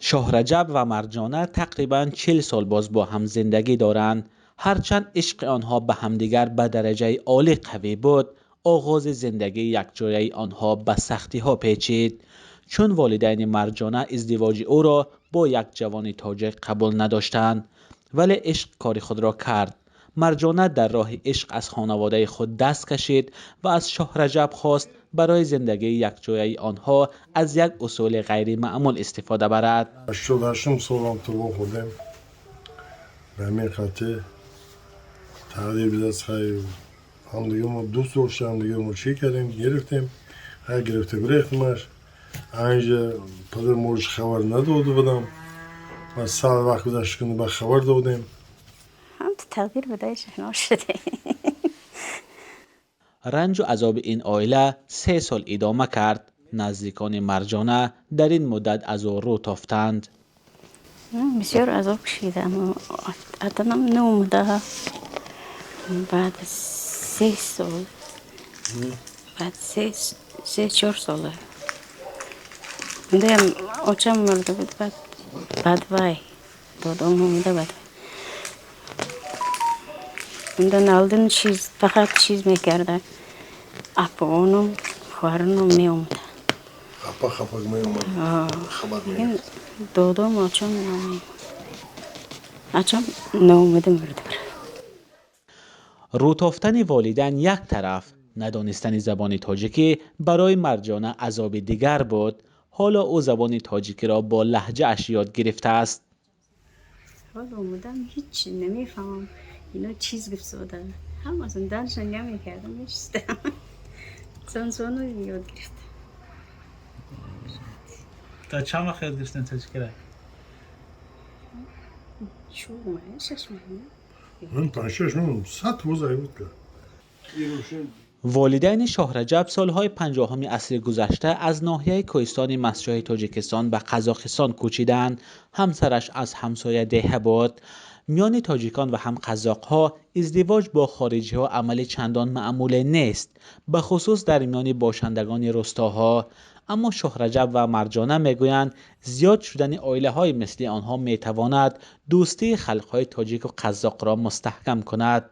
شاه رجب و مرجانه تقریباً 40 سال باز با هم زندگی دارند. هرچند عشق آنها به همدیگر به درجه عالی قوی بود، آغاز زندگی یکجایی آنها به سختی ها پیچید، چون والدین مرجانه ازدواج او را با یک جوان تاجر قبول نداشتند، ولی عشق کار خود را کرد. مرجانه در راه عشق از خانواده خود دست کشید و از شاه رجب خواست برای زندگی یکجایی آنها از یک اصول غیر معمول استفاده برد. 88 سالم تو خوردم به همین قطعه تقریب از خیلی هم دیگه ما دوست داشتم، دیگه ما چی کردیم گرفتیم، هر گرفته گرفتمش. اینجا پدر مورش خبر نداده بودم و سال وقت گذشت کنه به خبر دادیم. هم تغییر بدهش نشده. رنج و عذاب این عائله 3 سال ادامه کرد. نزدیکان مرجانه در این مدت از او رو تافتند. بسیار عذاب کشیدم. اتنم نومده بعد 3 سال، بعد 3-4 ساله دیدم آچم مرده بود. بعد وای دادم اومده بعد اونده نالدن چیز فقط چیز میکرده. اپانم خواهرانم می اومده. خپا خپا می اومد خبر می این دادم آچم نمی آچم نومده مرده. روتافتن والدین یک طرف، ندانستن زبان تاجیکی برای مرجانه عذاب دیگر بود. حالا او زبان تاجیکی را با لهجه اش یاد گرفته است. حالا اومدم هیچ نمیفهمم اینا چیز گفت سوده. هم از اون درشن نمیکردم میشستم. سانسونو یاد گرفت. تا چند وقت یاد گرفتن تاجیکی را؟ شو ماه 6 ماه. من 5-6 ماه 100 روزه بود که والدین شاه رجب سالهای 50 عصر گذشته از ناحیه کوهستان مسجح تاجیکستان به قزاقستان کوچیدند. همسرش از همسایه دهه بود. میان تاجیکان و هم قزاق‌ها ازدواج با خارجی‌ها عمل چندان معمول نیست، به خصوص در میان باشندگان روستاها. اما شاه رجب و مرجانه میگویند زیاد شدن عائله‌های مثل آنها میتواند دوستی خلق‌های تاجیک و قزاق را مستحکم کند.